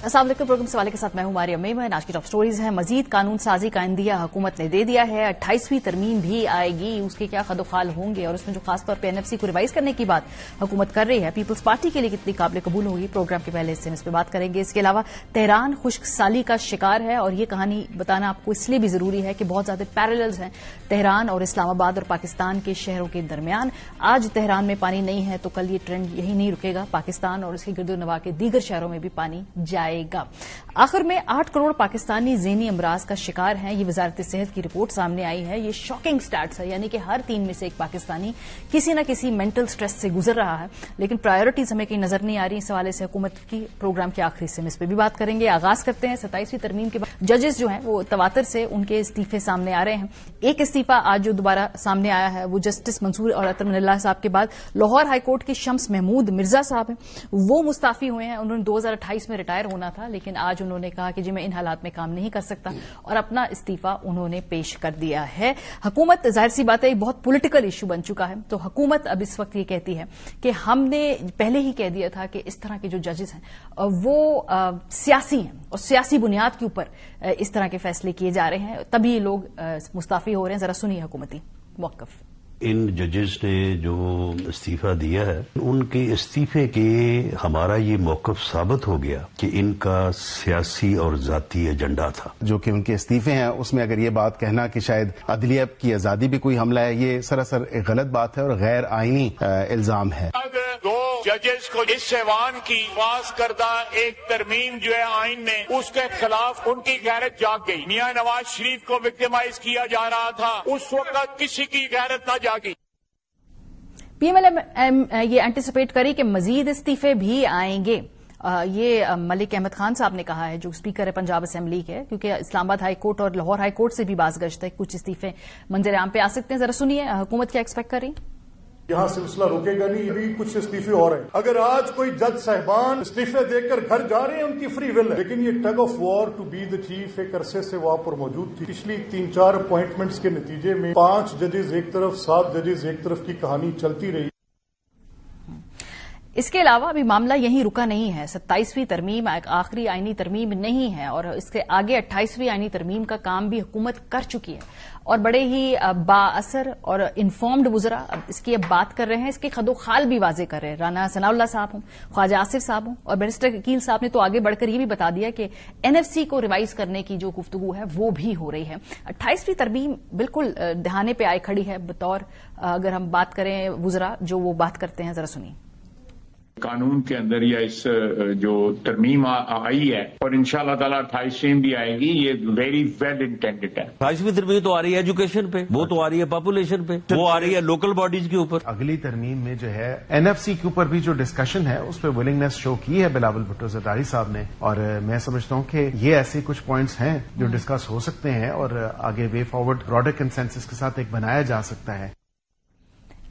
अस्सलाम वालेकुम। प्रोग्राम सवाले के साथ मैं हूं मारिया मेमन। आज की टॉप स्टोरीज हैं। मजीद कानून साजी का इंदिया हुकूमत ने दे दिया है। 28वीं तरमीम भी आएगी, उसके क्या खदोखाल होंगे और उसमें जो खासतौर पर एनएफसी को रिवाइज करने की बात हुकूमत कर रही है, पीपल्स पार्टी के लिए कितनी काबिल कबूल होगी, प्रोग्राम के पहले हिस्से में इस पर बात करेंगे। इसके अलावा तेहरान खुश्क साली का शिकार है और ये कहानी बताना आपको इसलिए भी जरूरी है कि बहुत ज्यादा पैरेलल्स हैं तेहरान और इस्लामाबाद और पाकिस्तान के शहरों के दरमियान। आज तेहरान में पानी नहीं है तो कल ये ट्रेंड यही नहीं रुकेगा, पाकिस्तान और इसके गिरदोनवा के दीगर शहरों में भी पानी जाएगा। आखिर में 8 करोड़ पाकिस्तानी ज़हनी अमराज का शिकार हैं। ये वजारत सेहत की रिपोर्ट सामने आई है। ये शॉकिंग स्टैट्स है, यानी कि हर 3 में से एक पाकिस्तानी किसी न किसी मेंटल स्ट्रेस से गुजर रहा है। लेकिन प्रायोरिटीज हमें कहीं नजर नहीं आ रही। इस हवाले से हुकूमत की प्रोग्राम के आखिरी हिस्से में इस पर भी बात करेंगे। आगाज करते हैं 27वीं तरमीम के बाद जजेस जो हैं वो तवातर से उनके इस्तीफे सामने आ रहे हैं। एक इस्तीफा आज जो दोबारा सामने आया है वो जस्टिस मंसूर और अतर मिनल्लाह साहब के बाद लाहौर हाईकोर्ट के शम्स महमूद मिर्जा साहब हैं। वो मुस्ताफी हुए हैं। उन्होंने 2028 में रिटायर होना था, लेकिन आज उन्होंने कहा कि जी मैं इन हालात में काम नहीं कर सकता और अपना इस्तीफा उन्होंने पेश कर दिया है। हुकूमत, जाहिर सी बात है, एक बहुत पॉलिटिकल इशू बन चुका है, तो हुकूमत अब इस वक्त ये कहती है कि हमने पहले ही कह दिया था कि इस तरह के जो जजेस हैं वो सियासी हैं और सियासी बुनियाद के ऊपर इस तरह के फैसले किए जा रहे हैं, तभी ये लोग मुस्ताफी हो रहे हैं। जरा सुनिए हुकूमती मौक़िफ़। इन जजेस ने जो इस्तीफा दिया है, उनके इस्तीफे के हमारा ये मौक़िफ़ साबित हो गया कि इनका सियासी और ज़ाती एजेंडा था। जो कि उनके इस्तीफे हैं उसमें अगर ये बात कहना कि शायद अदलिया की आज़ादी भी कोई हमला है, ये सरासर एक गलत बात है और गैर आईनी इल्जाम है। दो जजेस को इस ऐवान की पास करदा एक तरमीम जो है आइन ने, उसके खिलाफ उनकी गैरत जाग गई। मियां नवाज शरीफ को विक्टिमाइज किया जा रहा था, उस वक्त किसी की गैरत न जागी। पीएमएलएम ये एंटिसिपेट करी कि मजीद इस्तीफे भी आएंगे। ये मलिक अहमद खान साहब ने कहा है, जो स्पीकर है पंजाब असेंबली के, क्योंकि इस्लामाबाद हाई कोर्ट और लाहौर हाई कोर्ट से भी बाज़गश्त है, कुछ इस्तीफे मंजर आम पे आ सकते हैं। जरा सुनिए हुकूमत क्या एक्सपेक्ट कर रही। यहाँ सिलसिला रुकेगा नहीं, भी कुछ इस्तीफे और हैं। अगर आज कोई जज साहिबान इस्तीफे देकर घर जा रहे हैं, उनकी फ्री विल है, लेकिन ये tug of war to be the chief एक अरसे से वहां पर मौजूद थी। पिछली 3-4 अपॉइंटमेंट्स के नतीजे में 5 जजेस एक तरफ, 7 जजेस एक तरफ की कहानी चलती रही। इसके अलावा अभी मामला यहीं रुका नहीं है। 27वीं तरमीम एक आखिरी आईनी तरमीम नहीं है और इसके आगे 28वीं आईनी तरमीम का काम भी हुकूमत कर चुकी है और बड़े ही बाअसर और इन्फॉर्म्ड वुज़रा इसकी अब बात कर रहे हैं, इसके खदोखाल भी वाजे कर रहे हैं। राना सनाउल्लाह साहब हों, ख्वाजा आसिफ साहब हों और बैरिस्टर अकील साहब ने तो आगे बढ़कर ये भी बता दिया कि एनएफसी को रिवाइज करने की जो गुफ्तगू है वो भी हो रही है। 28वीं तरमीम बिल्कुल दहाने पे आए खड़ी है बतौर, अगर हम बात करें वुज़रा जो वो बात करते हैं। जरा सुनिए। कानून के अंदर या इस जो तरमीम आई है और इंशाअल्लाह ताला 28वीं भी आएगी, ये वेरी वेल इंटेंडेड है। 28वीं तरमीम तो आ रही है एजुकेशन पे, वो तो आ रही है पॉपुलेशन पे, वो आ रही है लोकल बॉडीज के ऊपर। अगली तरमीम में जो है एनएफसी के ऊपर भी जो डिस्कशन है उस पर विलिंगनेस शो की है बिलावल भुट्टो ज़रदारी साहब ने, और मैं समझता हूँ कि ये ऐसे कुछ पॉइंट्स हैं जो डिस्कस हो सकते हैं और आगे वे फॉरवर्ड ब्रॉडर कंसेंसस के साथ एक बनाया जा सकता है।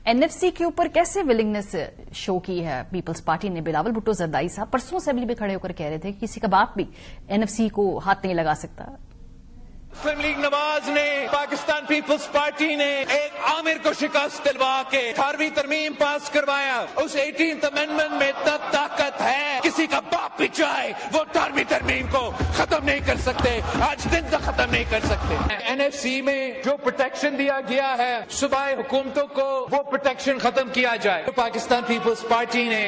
एनएफसी के ऊपर कैसे विलिंगनेस शो की है पीपल्स पार्टी ने? बिलावल भुट्टो ज़रदारी साहब परसों असेंबली में खड़े होकर कह रहे थे कि किसी का बाप भी एनएफसी को हाथ नहीं लगा सकता। मुस्लिम लीग नवाज ने, पाकिस्तान पीपल्स पार्टी ने एक आमिर को शिकस्त दिलवा के 18वीं तरमीम पास करवाया। उस 18th अमेंडमेंट में इतना ताकत है, किसी का बाप भी चाहे वो 18वीं तरमीम को खत्म नहीं कर सकते, आज दिन तक खत्म नहीं कर सकते। एनएफसी में जो प्रोटेक्शन दिया गया है सूबाई हुकूमतों को, वो प्रोटेक्शन खत्म किया जाए। तो पाकिस्तान पीपल्स पार्टी ने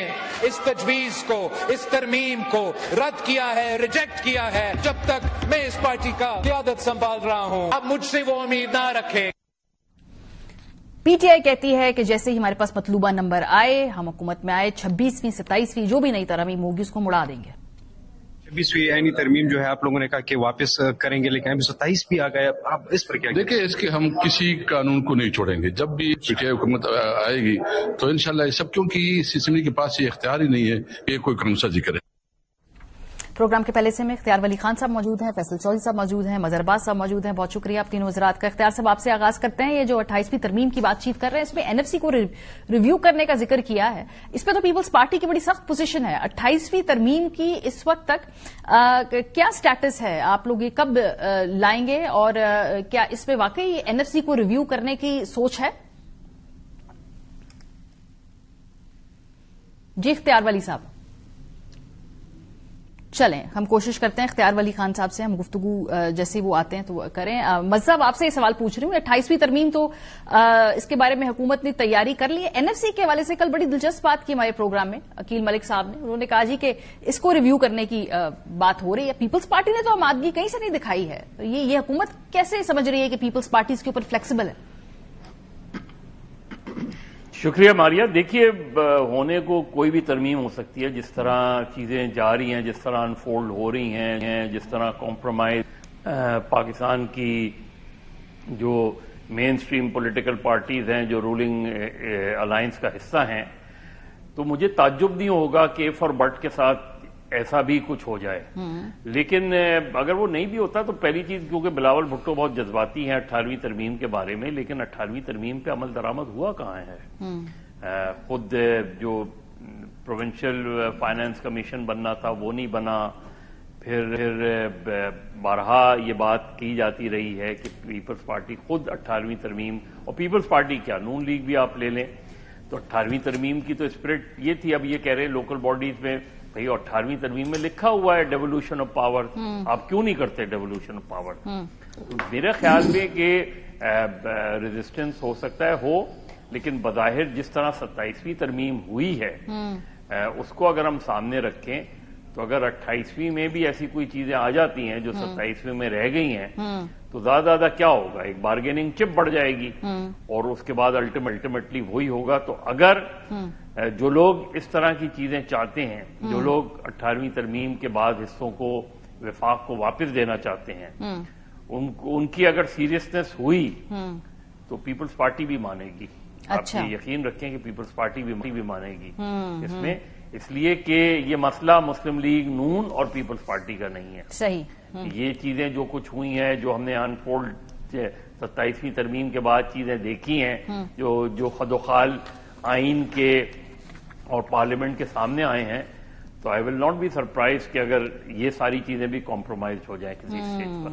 इस तजवीज को, इस तरमीम को रद्द किया है, रिजेक्ट किया है। जब तक मैं इस पार्टी का क़यादत संभाल रहा हूं, अब मुझसे वो उम्मीद ना रखे। पीटीआई कहती है कि जैसे ही हमारे पास मतलूबा नंबर आए, हम हुकूमत में आए, 26वीं 27वीं जो भी नई तरमीम होगी उसको मुड़ा देंगे। 26वीं आईनी तरमीम जो है आप लोगों ने कहा कि वापस करेंगे, लेकिन अभी 27 भी आ गया, आप इस पर क्या? देखिए, इसके हम किसी कानून को नहीं छोड़ेंगे। जब भी पीटीआई हुकूमत आएगी तो इंशाल्लाह सब, क्योंकि असेंबली के पास ये इख्तियार ही नहीं है कि कोई कानून साजी करे। प्रोग्राम के पहले से में इख्तियार वली खान साहब मौजूद हैं, फैसल चौधरी साहब मौजूद हैं, मजहरबाज साहब मौजूद हैं। बहुत शुक्रिया आप तीनों वज़रात का। इख्तियार साहब आपसे आगाज करते हैं। ये जो 28वीं तरमीम की बातचीत कर रहे हैं, इसमें एनएफसी को रिव्यू करने का जिक्र किया है। इस पर तो पीपल्स पार्टी की बड़ी सख्त पोजीशन है। 28वीं तरमीम की इस वक्त तक क्या स्टेटस है? आप लोग ये कब लाएंगे और क्या इसमें वाकई एनएफसी को रिव्यू करने की सोच है? जी इख्तियार वली साहब। چلیں ہم کوشش کرتے ہیں اختیار ولی خان صاحب سے ہم گفتگو جیسے وہ آتے ہیں تو کریں. مزہ صاحب آپ سے یہ سوال پوچھ رہی ہوں, 28ویں ترمیم تو اس کے بارے میں حکومت نے تیاری کر لی ہے. NFC کے حوالے سے کل بڑی دلچسپ بات کی ہمارے پروگرام میں عقیل ملک صاحب نے. انہوں نے کہا جی کہ اس کو ریویو کرنے کی بات ہو رہی ہے. پیپلز پارٹی نے تو آمادگی کہیں سے نہیں دکھائی ہے. یہ حکومت کیسے سمجھ رہی ہے کہ پیپلز پارٹی اس کے اوپر فلیکسیبل ہے؟ شکریہ ماریہ. دیکھیے ہونے کو کوئی بھی ترمیم ہو سکتی ہے. جس طرح چیزیں جا رہی ہیں, جس طرح انفولڈ ہو رہی ہیں, جس طرح کمپرومائز پاکستان کی جو مین سٹریم پولیٹیکل پارٹیز ہیں جو رولنگ الائنس کا حصہ ہیں, تو مجھے تعجب نہیں ہوگا کہ ایف اور بٹ کے ساتھ ایسا بھی کچھ ہو جائے. لیکن اگر وہ نہیں بھی ہوتا تو پہلی چیز, کیونکہ بلاول بھٹو بہت جذباتی ہیں 18ویں ترمیم کے بارے میں, لیکن 18ویں ترمیم پہ عمل درآمد ہوا کہاں ہے؟ خود جو پروونشل فائنانس کمیشن بننا تھا وہ نہیں بنا. پھر بارہا یہ بات کی جاتی رہی ہے کہ پیپلز پارٹی خود 18ویں ترمیم, اور پیپلز پارٹی کیا نون لیگ بھی آپ لے لیں تو 18ویں ترمیم کی تو اسپرٹ یہ تھی. اب یہ کہہ رہے ہیں لوکل باڈیز میں بھئی 18ویں ترمیم میں لکھا ہوا ہے ڈیولوشن آف پاور, آپ کیوں نہیں کرتے ڈیولوشن آف پاور؟ میرے خیال میں کہ ریزسٹنس ہو سکتا ہے ہو, لیکن بظاہر جس طرح 27ویں ترمیم ہوئی ہے اس کو اگر ہم سامنے رکھیں تو اگر 28ویں میں بھی ایسی کوئی چیزیں آ جاتی ہیں جو 27ویں میں رہ گئی ہیں تو زیادہ کیا ہوگا, ایک بارگیننگ چپ بڑھ جائے گی اور اس کے بعد الٹیمیٹلی وہی ہوگا. تو اگر جو لوگ اس طرح کی چیزیں چاہتے ہیں, جو لوگ 18ویں ترمیم کے بعد حصوں کو وفاق کو واپس دینا چاہتے ہیں, ان کی اگر سیریسنس ہوئی تو پیپلز پارٹی بھی مانے گی. آپ یہ یقین رکھیں کہ پیپلز پارٹی بھی مانے گی اس میں, اس لیے کہ یہ مسئلہ مسلم لیگ نون اور پیپلز پارٹی کا نہیں ہے. صحیح. یہ چیزیں جو کچھ ہوئی ہیں, جو ہم نے انفولڈ 27ویں ترمیم کے بعد چیزیں دیکھی ہیں, جو خد و خال آئین کے اور پارلیمنٹ کے سامنے آئے ہیں, تو آئی ول ناٹ بی سرپرائز کہ اگر یہ ساری چیزیں بھی کمپرومائز ہو جائیں کسی اسٹیج پر.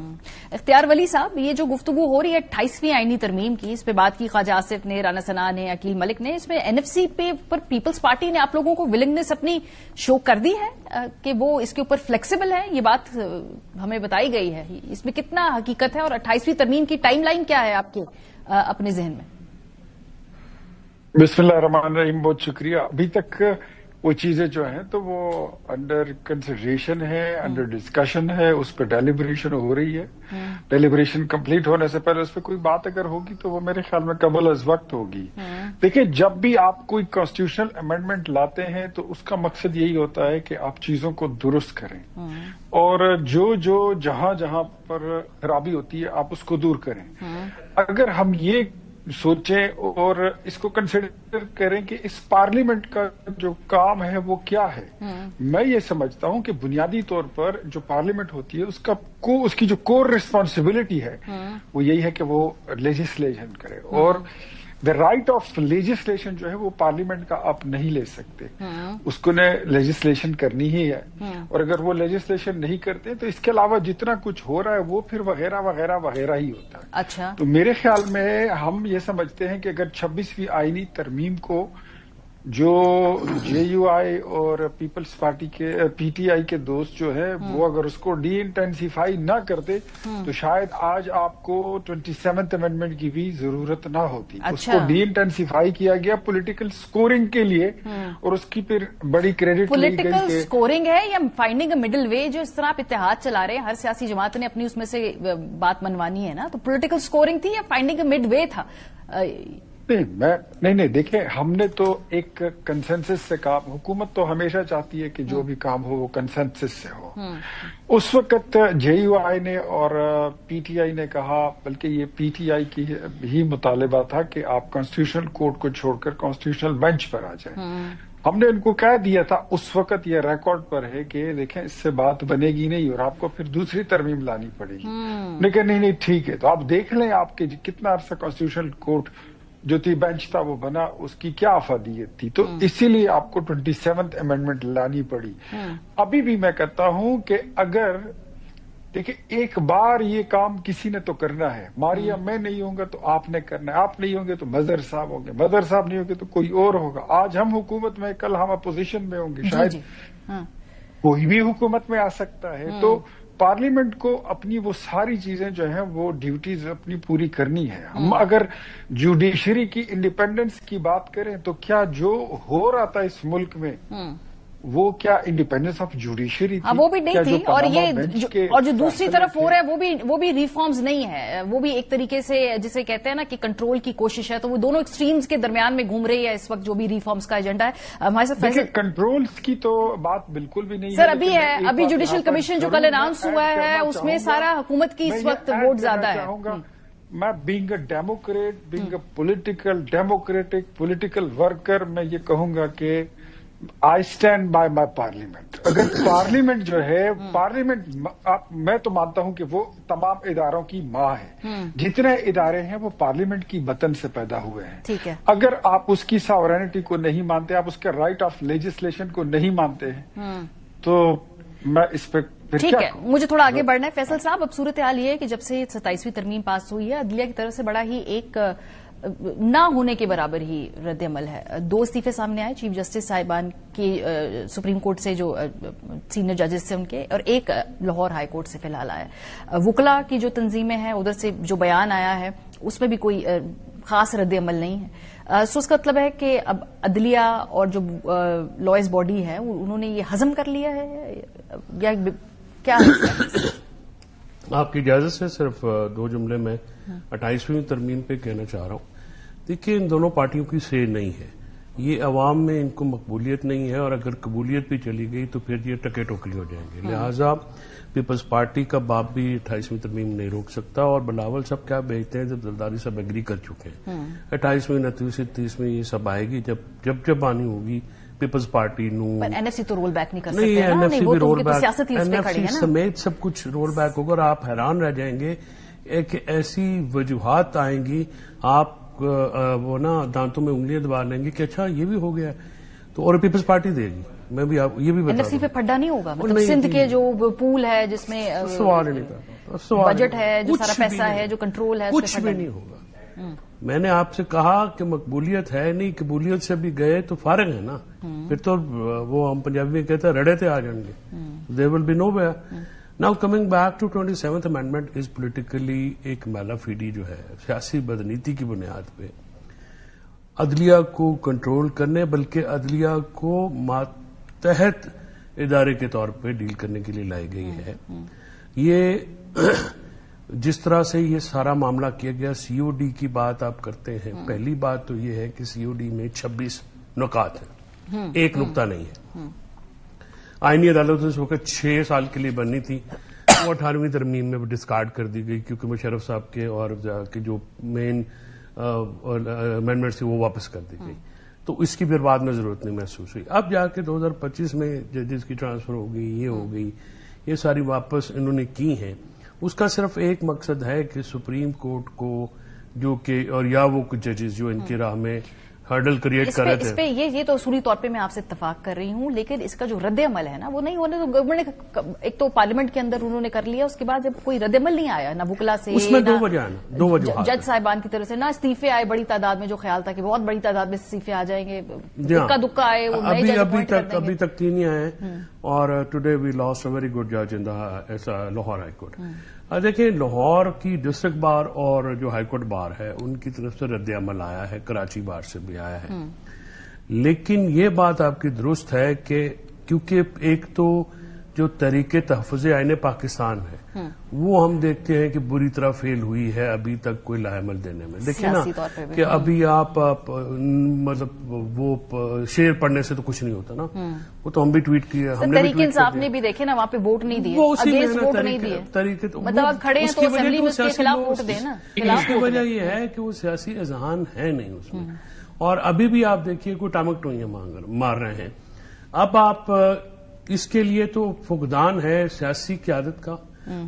اختیار ولی صاحب, یہ جو گفتگو ہو رہی ہے 28ویں آئینی ترمیم کی, اس پہ بات کی خواجہ آصف نے, رانا ثنا نے, عقیل ملک نے, اس میں NFC پر پیپلز پارٹی نے آپ لوگوں کو ولنگنس اپنی شو کر دی ہے کہ وہ اس کے اوپر فلیکسیبل ہے, یہ بات ہمیں بتائی گئی ہے. اس میں کتنا حقیقت ہے اور 28ویں ترمیم کی ٹائم لائن کیا ہے آپ کے اپنے ذہن میں؟ بسم اللہ الرحمن الرحیم. بہت شکریہ. ابھی تک وہ چیزیں جو ہیں تو وہ انڈر کنسیڈریشن ہے, انڈر ڈسکشن ہے, اس پہ ڈیلیبریشن ہو رہی ہے. ڈیلیبریشن کمپلیٹ ہونے سے پہلے اس پہ کوئی بات اگر ہوگی تو وہ میرے خیال میں قبل از وقت ہوگی. دیکھیں, جب بھی آپ کوئی کانسٹیٹیوشنل امینڈمنٹ لاتے ہیں تو اس کا مقصد یہی ہوتا ہے کہ آپ چیزوں کو درست کریں اور جو جہاں پر خرابی ہوتی ہے آپ اس کو دور کریں. اگر ہم یہ سوچیں اور اس کو کنسیڈر کریں کہ اس پارلیمنٹ کا جو کام ہے وہ کیا ہے, میں یہ سمجھتا ہوں کہ بنیادی طور پر جو پارلیمنٹ ہوتی ہے اس کی جو کور ریسپانسبلٹی ہے وہ یہی ہے کہ وہ لیجسلیشن کرے, اور دا رائٹ آف لیجسلیشن جو ہے وہ پارلیمنٹ کا آپ نہیں لے سکتے, اس کو نے لیجسلیشن کرنی ہی ہے. اور اگر وہ لیجسلیشن نہیں کرتے تو اس کے علاوہ جتنا کچھ ہو رہا ہے وہ پھر وغیرہ وغیرہ وغیرہ ہی ہوتا ہے. اچھا, تو میرے خیال میں ہم یہ سمجھتے ہیں کہ اگر 26ویں آئینی ترمیم کو جو JUI اور پیپلز پارٹی کے PTI کے دوست جو ہے وہ اگر اس کو ڈی انٹینسیفائی نہ کرتے تو شاید آج آپ کو 27th امینڈمنٹ کی بھی ضرورت نہ ہوتی. اس کو ڈی انٹینسیفائی کیا گیا پولیٹیکل سکورنگ کے لیے, اور اس کی پھر بڑی کریڈٹ لی گئی. پولیٹیکل سکورنگ ہے یا فائنڈنگ اے مڈل وے؟ جو اس طرح آپ اتحاد چلا رہے ہیں, ہر سیاسی جماعت نے اپنی اس میں سے بات منوانی ہے نا, تو پولیٹیکل سکورنگ تھی یا فائنڈنگ اے مڈ وے تھا؟ نہیں دیکھیں, ہم نے تو ایک کنسنسس سے کام, حکومت تو ہمیشہ چاہتی ہے کہ جو بھی کام ہو وہ کنسنسس سے ہو. اس وقت JUI نے اور PTI نے کہا, بلکہ یہ PTI کی ہی مطالبہ تھا کہ آپ کانسٹیٹیوشنل کورٹ کو چھوڑ کر کانسٹیٹیوشنل بینچ پر آ جائیں. ہم نے ان کو کہہ دیا تھا اس وقت, یہ ریکارڈ پر ہے کہ دیکھیں اس سے بات بنے گی نہیں اور آپ کو پھر دوسری ترمیم لانی پڑے گی. لیکن نہیں ٹھیک ہے, تو آپ دیکھ لیں آپ کے کتنا عرصہ کانسٹیٹیوشنل کورٹ جو تھی بینچ تھا وہ بنا, اس کی کیا افادیت تھی. تو اسی لیے آپ کو 27th امینڈمنٹ لانی پڑی. ابھی بھی میں کہتا ہوں کہ اگر دیکھیں ایک بار یہ کام کسی نے تو کرنا ہے. ماریا میں نہیں ہوں گا تو آپ نے کرنا ہے, آپ نہیں ہوں گے تو مظہر صاحب ہوں گے, مظہر صاحب نہیں ہوں گے تو کوئی اور ہوگا. آج ہم حکومت میں, کل ہم اپوزیشن میں ہوں گے شاید. कोई भी हुकूमत में आ सकता है। तो पार्लियामेंट को अपनी वो सारी चीजें जो हैं वो ड्यूटीज अपनी पूरी करनी है। हम अगर जुडिशरी की इंडिपेंडेंस की बात करें तो क्या जो हो रहा था इस मुल्क में वो क्या इंडिपेंडेंस ऑफ जुडिशरी थी? वो भी नहीं थी। और ये और जो दूसरी तरफ हो रहा है वो भी रिफॉर्म्स नहीं है, वो भी एक तरीके से जिसे कहते हैं ना कि कंट्रोल की कोशिश है। तो वो दोनों एक्सट्रीम्स के दरमियान में घूम रही है इस वक्त जो भी रिफॉर्म्स का एजेंडा है। हमारे साथ देखिए कंट्रोल्स की तो बात बिल्कुल भी नहीं सर अभी जुडिशियल कमिशन जो कल अनाउंस हुआ है उसमें सारा हुकूमत की इस वक्त वोट ज्यादा है। मैं being a Democrat, being a political democratic political worker, मैं ये कहूंगा कि I stand by my parliament. अगर पार्लियामेंट जो है मैं तो मानता हूं कि वो तमाम इदारों की माँ है। जितने इदारे हैं वो पार्लियामेंट की बतन से पैदा हुए हैं। ठीक है। अगर आप उसकी सॉवरेनिटी को नहीं मानते, आप उसके राइट ऑफ लेजिस्लेशन को नहीं मानते हैं, तो मैं इस पे ठीक है, मुझे थोड़ा आगे बढ़ना है। फैसल साहब, अब सूरत हाल ये है कि जब से 27वीं तरमीम पास हुई है, अदलिया की तरफ से बड़ा ही एक ना होने के बराबर ही रद्द-ए-अमल है। 2 इस्तीफे सामने आए चीफ जस्टिस साहिबान की सुप्रीम कोर्ट से जो सीनियर जजेस थे उनके, और एक लाहौर हाई कोर्ट से फिलहाल आया। वुकला की जो तंजीमें हैं उधर से जो बयान आया है उसमें भी कोई खास रद्द-ए-अमल नहीं है। सो उसका मतलब है कि अब अदलिया और जो लॉयर्स बॉडी है उन्होंने ये हजम कर लिया है या क्या है? आपकी इजाजत से सिर्फ 2 जुमले में 28वीं तरमीम पे कहना चाह रहा हूं। देखिए, इन दोनों पार्टियों की से नहीं है, ये अवाम में इनको मकबूलियत नहीं है, और अगर कबूलियत भी चली गई तो फिर ये टके टोकरी हो जाएंगे। लिहाजा पीपल्स पार्टी का बाप भी 28वीं तरमीम नहीं रोक सकता। और बिलावल साहब क्या बेचते हैं, जब जरदारी साहब एग्री कर चुके हैं 28वीं 29वीं 30वीं ये सब आएगी जब आनी होगी पीपल्स पार्टी एनएफसी तो रोल बैक नहीं कर सकते। नहीं, एनएफसी भी रोल बैक, एनएफसी समेत सब कुछ रोल बैक होगा। और आप हैरान रह जाएंगे कि ऐसी वजूहात आएंगी, आप वो ना दांतों में उंगलियां दबा लेंगे कि अच्छा ये भी हो गया। तो और पीपल्स पार्टी देगी। मैं भी आप ये भी बता एनएफसी पे फड्डा नहीं होगा, मतलब सिंध के जो पूल है जिसमें सवाल ही नहीं करता, बजट है, जो सारा पैसा है, जो कंट्रोल है, कुछ भी नहीं होगा। मैंने आपसे कहा कि मकबूलियत है नहीं, कबूलियत से भी गए तो फारिग है ना, फिर तो वो हम पंजाबी में कहते हैं रड़े थे आ जाएंगे, there will be nowhere. Now coming back to 27th amendment is politically एक मैलाफीडी जो है सियासी बदनीति की बुनियाद पे अदलिया को कंट्रोल करने, बल्कि अदलिया को मातहत इदारे के तौर पे डील करने के लिए लाई गई है। ये जिस तरह से ये सारा मामला किया गया, सीओडी की बात आप करते हैं, पहली बात तो ये है कि सीओडी में 26 नुकात हैं, एक नुक्ता नहीं है। आईनी अदालत उस वक्त 6 साल के लिए बननी थी, वो 18वीं तरमीम में डिस्कार्ड कर दी गई क्योंकि मुशर्रफ साहब के और के जो मेन अमेंडमेंट थी वो वापस कर दी गई। तो इसकी फिर बाद में जरूरत नहीं महसूस हुई। अब जाके 2025 में जजेस की ट्रांसफर हो गई, ये हो गई, ये सारी वापस इन्होंने की हैं। उसका सिर्फ एक मकसद है कि सुप्रीम कोर्ट को जो कि और या वो कुछ जजेस जो इनकी राह में हर्डल क्रिएट कर रहे थे, इस पे ये तो उसूली तौर पे मैं आपसे इत्तफाक कर रही हूं, लेकिन इसका जो रद्द-ए-अमल है ना वो नहीं होने तो गवर्नमेंट ने एक तो पार्लियामेंट के अंदर उन्होंने कर लिया, उसके बाद जब कोई रद्द-ए-अमल नहीं आया ना वुकला से, उसमें दो वजह जज साहिबान की तरफ से ना इस्तीफे आए बड़ी तादाद में, जो ख्याल था कि बहुत बड़ी तादाद में इस्तीफे आ जाएंगे, इक्का दुक्का आए, वो नए जज अपॉइंट कर देंगे। अभी तक 3 ही आए और today we lost a very good जज in the Lahore high court. देखिए, लाहौर की डिस्ट्रिक्ट बार और जो हाईकोर्ट बार है उनकी तरफ से रद्द-ए-अमल आया है, कराची बार से भी आया है। लेकिन ये बात आपकी दुरुस्त है कि क्योंकि एक तो जो तरीके तहफ़्फ़ुज़ आईन पाकिस्तान है वो हम देखते हैं कि बुरी तरह फेल हुई है अभी तक कोई लाएमल देने में। देखिए ना कि अभी आप मतलब वो शेर पढ़ने से तो कुछ नहीं होता ना, वो तो हम भी ट्वीट किए, हमने भी ट्वीट आपने भी देखे ना, वहां पे वोट नहीं दिए, अगेंस्ट वोट नहीं दिए, तरीके तो मतलब आप खड़े हैं तो असेंबली में उसके खिलाफ वोट देना। इसकी वजह ये है कि वो सियासी अजहान है नहीं उसमें, और अभी भी आप देखिए कोई टामक टोइयां मार रहे हैं। अब आप इसके लिए तो फुकदान है सियासी क़यादत का,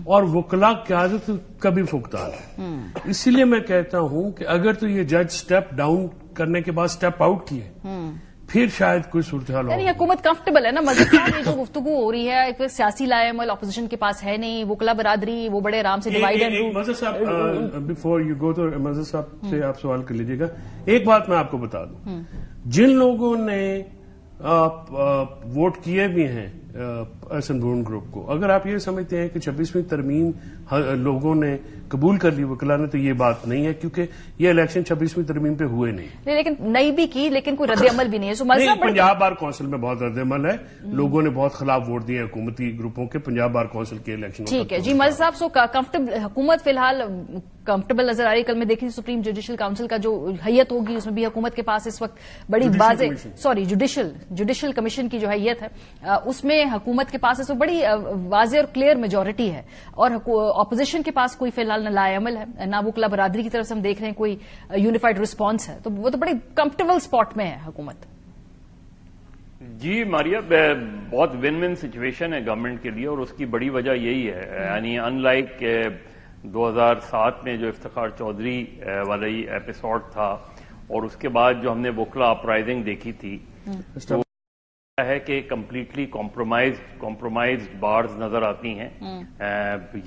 और वकला क़यादत का भी फुकदान है। इसीलिए मैं कहता हूं कि अगर तो ये जज स्टेप डाउन करने के बाद स्टेप आउट किए फिर शायद कोई सूरत हाल हो। हुकूमत कंफर्टेबल है ना, मज़ीद जो गुफ्तगू हो रही है, एक सियासी लाएमल अपोजिशन के पास है नहीं, वकला बरादरी वो बड़े आराम से डिवाइड एंड रूल। साहब, बिफोर यू गो तो मज़ीद साहब से आप सवाल कर लीजिएगा। एक बात मैं आपको बता दूं, जिन लोगों ने वोट किए भी हैं एहसन ब्रून ग्रुप को। अगर आप ये समझते हैं कि 26वीं तरमीम लोगों ने कबूल कर ली वकला ने, तो ये बात नहीं है, क्योंकि ये इलेक्शन 26वीं तरमीम पे हुए नहीं, लेकिन नई भी की, लेकिन कोई रद्द-ए-अमल भी नहीं है। नहीं, पंजाब बार काउंसिल में बहुत रद्द-ए-अमल है, लोगों ने बहुत खिलाफ वोट दिए हुकूमती ग्रुपों के पंजाब बार काउंसिल के इलेक्शन। ठीक है जी मलिक साहब, सो कंफर्टेबल हुकूमत फिलहाल कंफर्टेबल नजर आ रही। कल में देखी सुप्रीम जुडिशल काउंसिल का जो हैयत होगी, उसमें भी हुकूमत के पास इस वक्त बड़ी जुडिशल कमीशन की जो हैयत है, उसमें हुकूमत के पास इस वक्त बड़ी वाज़ेह और क्लियर मेजोरिटी है, और अपोजिशन के पास कोई फिलहाल न लाएअमल है, ना वकला बरादरी की तरफ से हम देख रहे हैं कोई यूनिफाइड रिस्पॉन्स है, तो वो तो बड़ी कंफर्टेबल स्पॉट में है हुकूमत। जी मारिया, बहुत विन विन सिचुएशन है गवर्नमेंट के लिए, और उसकी बड़ी वजह यही है, यानी अनलाइक 2007 में जो इफ्तिखार चौधरी वाला एपिसोड था, और उसके बाद जो हमने वकला अपराइजिंग देखी थी, तो है कि कंप्लीटली कॉम्प्रोमाइज बार्स नजर आती हैं,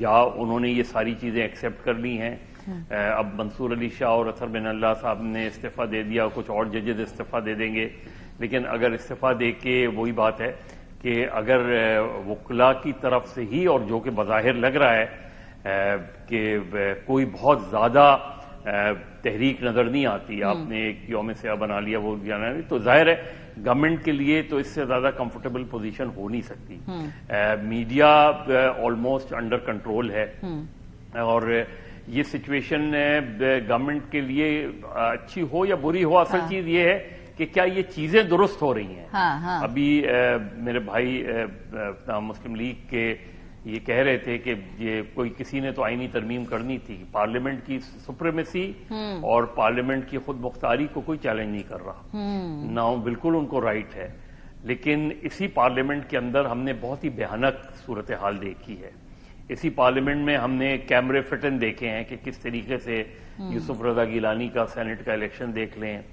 या उन्होंने ये सारी चीजें एक्सेप्ट कर ली हैं। अब मंसूर अली शाह और अतर बिन अल्लाह साहब ने इस्तीफा दे दिया, कुछ और जजेस इस्तीफा दे देंगे, लेकिन अगर इस्तीफा दे के वही बात है कि अगर वकला की तरफ से ही, और जो कि बज़ाहिर लग रहा है कि कोई बहुत ज्यादा तहरीक नजर नहीं आती, आपने एक यौम सियाह बना लिया वो जाना नहीं, तो जाहिर है गवर्नमेंट के लिए तो इससे ज्यादा कंफर्टेबल पोजीशन हो नहीं सकती। मीडिया ऑलमोस्ट अंडर कंट्रोल है, और ये सिचुएशन गवर्नमेंट के लिए अच्छी हो या बुरी हो, असल चीज ये है कि क्या ये चीजें दुरुस्त हो रही हैं। अभी मेरे भाई मुस्लिम लीग के ये कह रहे थे कि ये कोई किसी ने तो आईनी तरमीम करनी थी, पार्लियामेंट की सुप्रीमेसी और पार्लियामेंट की खुद मुख्तारी को कोई चैलेंज नहीं कर रहा ना, बिल्कुल उनको राइट है, लेकिन इसी पार्लियामेंट के अंदर हमने बहुत ही भयानक सूरत हाल देखी है। इसी पार्लियामेंट में हमने कैमरे फिटन देखे हैं कि किस तरीके से यूसुफ रजा गिलानी का सेनेट का इलेक्शन देख लें,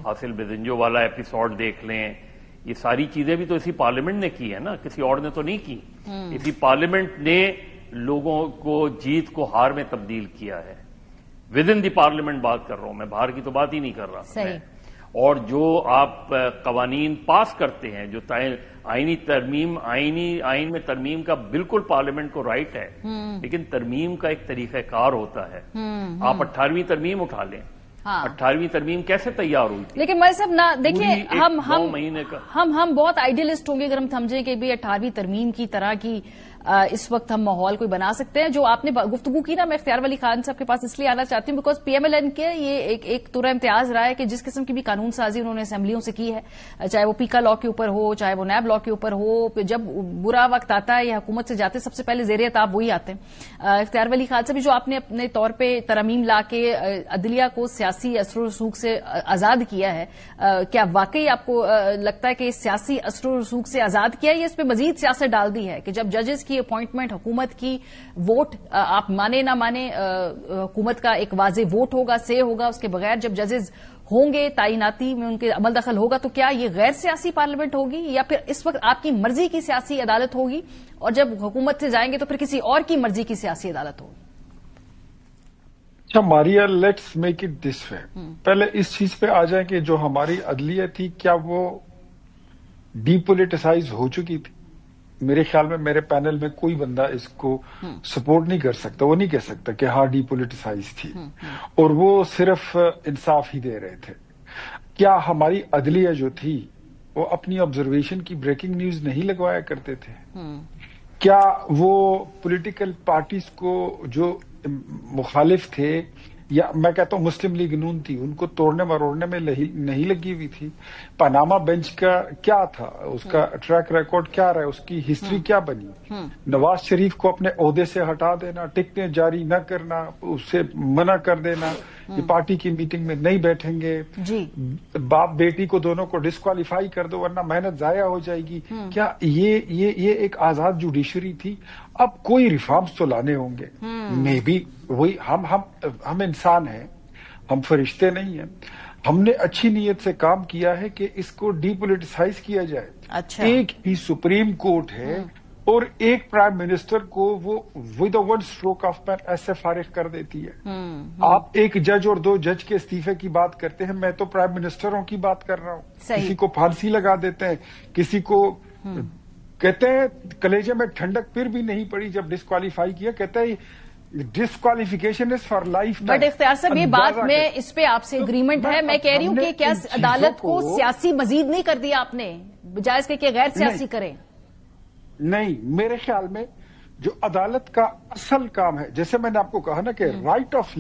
हासिल बेदिंजो वाला एपिसोड देख लें, ये सारी चीजें भी तो इसी पार्लियामेंट ने की है ना, किसी और ने तो नहीं की। इसी पार्लियामेंट ने लोगों को जीत को हार में तब्दील किया है। विद इन दी पार्लियामेंट बात कर रहा हूं मैं, बाहर की तो बात ही नहीं कर रहा मैं। और जो आप कवानीन पास करते हैं, जो आईनी तरमीम, आईन में तरमीम का बिल्कुल पार्लियामेंट को राइट है, लेकिन तरमीम का एक तरीकाकार होता है। आप 18वीं तरमीम उठा लें, 18वीं तरमीम कैसे तैयार हुई थी? लेकिन मलिक साहब ना देखिए, हम बहुत आइडियलिस्ट होंगे अगर हम समझें कि भी 18वीं तरमीम की तरह की इस वक्त हम माहौल कोई बना सकते हैं। जो आपने गुफ्तगू की ना, मैं इख्तियार वली खान साहब के पास इसलिए आना चाहती हूँ बिकॉज पीएमएलएन के ये एक तुरा इम्तियाज रहा है कि जिस किस्म की भी कानून साजी उन्होंने असेंबलियों से की है, चाहे वो पीका लॉ के ऊपर हो, चाहे वो नैब लॉ के ऊपर हो, जब बुरा वक्त आता है या हुकूमत से जाते सबसे पहले ज़ेर अताब वही आते हैं। इख्तियार वली खान साहब भी जो आपने अपने तौर पर तरमीम ला के अदलिया को सियासी असर रसूख से आजाद किया है, क्या वाकई आपको लगता है कि सियासी असर रसूख से आजाद किया है या इस पर मजीद सियासत डाल दी है कि जब जजेस की अपॉइंटमेंट हुकूमत की वोट आप माने ना माने, हुकूमत का एक वाजे वोट होगा, से होगा, उसके बगैर जब जजेस होंगे तायनाती में उनके अमल दखल होगा, तो क्या ये गैर सियासी पार्लियामेंट होगी या फिर इस वक्त आपकी मर्जी की सियासी अदालत होगी और जब हुकूमत से जाएंगे तो फिर किसी और की मर्जी की सियासी अदालत होगी? अच्छा Maria, let's make it this way. पहले इस चीज पे आ जाए कि जो हमारी अदलिया थी क्या वो डीपोलिटिसाइज हो चुकी थी? मेरे ख्याल में मेरे पैनल में कोई बंदा इसको सपोर्ट नहीं कर सकता, वो नहीं कह सकता कि हाँ डीपोलिटिसाइज थी, और वो सिर्फ इंसाफ ही दे रहे थे। क्या हमारी अदलिया जो थी वो अपनी ऑब्जर्वेशन की ब्रेकिंग न्यूज नहीं लगवाया करते थे? क्या वो पॉलिटिकल पार्टीज को जो मुखालिफ थे, या मैं कहता हूं मुस्लिम लीग नून थी, उनको तोड़ने मरोड़ने में नहीं लगी हुई थी? पनामा बेंच का क्या था, उसका ट्रैक रिकॉर्ड क्या रहा है, उसकी हिस्ट्री क्या बनी? नवाज शरीफ को अपने ओहदे से हटा देना, टिकटें जारी न करना, उससे मना कर देना, ये पार्टी की मीटिंग में नहीं बैठेंगे, बाप बेटी को दोनों को डिस्क्वालीफाई कर दो वरना मेहनत जाया हो जाएगी। क्या ये एक आजाद जुडिशरी थी? अब कोई रिफॉर्म्स तो लाने होंगे, मे बी वही हम इंसान हैं, हम फरिश्ते नहीं हैं। हमने अच्छी नीयत से काम किया है कि इसको डीपोलिटिसाइज किया जाए। अच्छा। एक ही सुप्रीम कोर्ट है और एक प्राइम मिनिस्टर को वो with one stroke of pen ऐसे फारिग कर देती है। आप एक जज और 2 जज के इस्तीफे की बात करते हैं, मैं तो प्राइम मिनिस्टरों की बात कर रहा हूं। किसी को फांसी लगा देते हैं, किसी को कहते हैं कलेजे में ठंडक फिर भी नहीं पड़ी जब डिस्क्वालीफाई किया, कहते हैं disqualification is for life. But इख्तियार साहब ये बात में इस पे आपसे एग्रीमेंट है, मैं कह रही हूं कि क्या अदालत को सियासी मजीद नहीं कर दिया आपने, बजाय इसके कि गैर सियासी करें? नहीं, मेरे ख्याल में जो अदालत का असल काम है, जैसे मैंने आपको कहा ना कि राइट ऑफ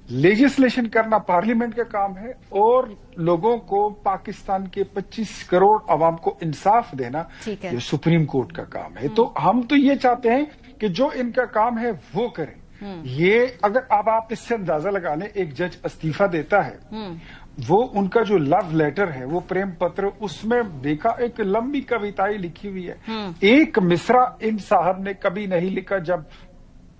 लेजिस्लेशन करना पार्लियामेंट का काम है, और लोगों को पाकिस्तान के 25 करोड़ अवाम को इंसाफ देना ये सुप्रीम कोर्ट का काम है। तो हम तो ये चाहते हैं कि जो इनका काम है वो करें। ये अगर अब आप इससे अंदाजा लगा लें, एक जज इस्तीफा देता है, वो उनका जो लव लेटर है, वो प्रेम पत्र, उसमें देखा एक लंबी कविताएं लिखी हुई है। एक मिसरा इन साहब ने कभी नहीं लिखा जब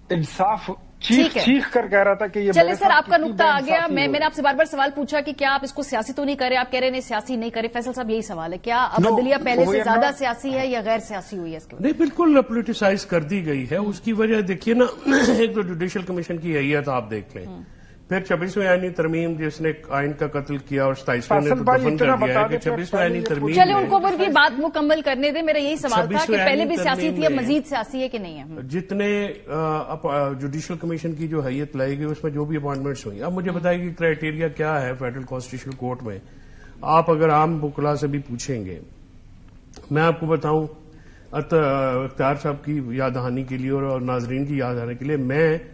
इंसाफ चीख कर कह रहा था कि ये। चलिए सर, आपका नुक्ता आ गया। मैंने आपसे बार बार सवाल पूछा कि क्या आप इसको सियासी तो नहीं करे, आप कह रहे हैं सियासी नहीं करे। फैसल साहब, यही सवाल है, क्या अबदलिया पहले से ज्यादा सियासी है या गैर सियासी हुई है इसके? नहीं, बिल्कुल पोलिटिसाइज कर दी गई है। उसकी वजह देखिए ना, एक तो जुडिशियल कमीशन की हैयत आप देख लें, फिर 26वीं आईनी तरमीम जिसने आइन का कत्ल किया और 27वें ने दफन कर दिया है कि 26वीं आईनी तरमीम। चलिए उनको उनकी बात मुकम्मल करने दे। मेरा यही सवाल था कि पहले भी सियासी थी, अब मजीद सियासी है कि नहीं है? जितने जुडिशियल कमीशन की जो हैयत लाई गई उसमें जो भी अपॉइंटमेंट्स हुई, अब मुझे बताइए क्राइटेरिया क्या है फेडरल कॉन्स्टिट्यूशनल कोर्ट में। आप अगर आम बुकला से भी पूछेंगे, मैं आपको बताऊं, अख्तियार साहब की याद दहानी के लिए और नाजरीन की याद दहानी के लिए, मैं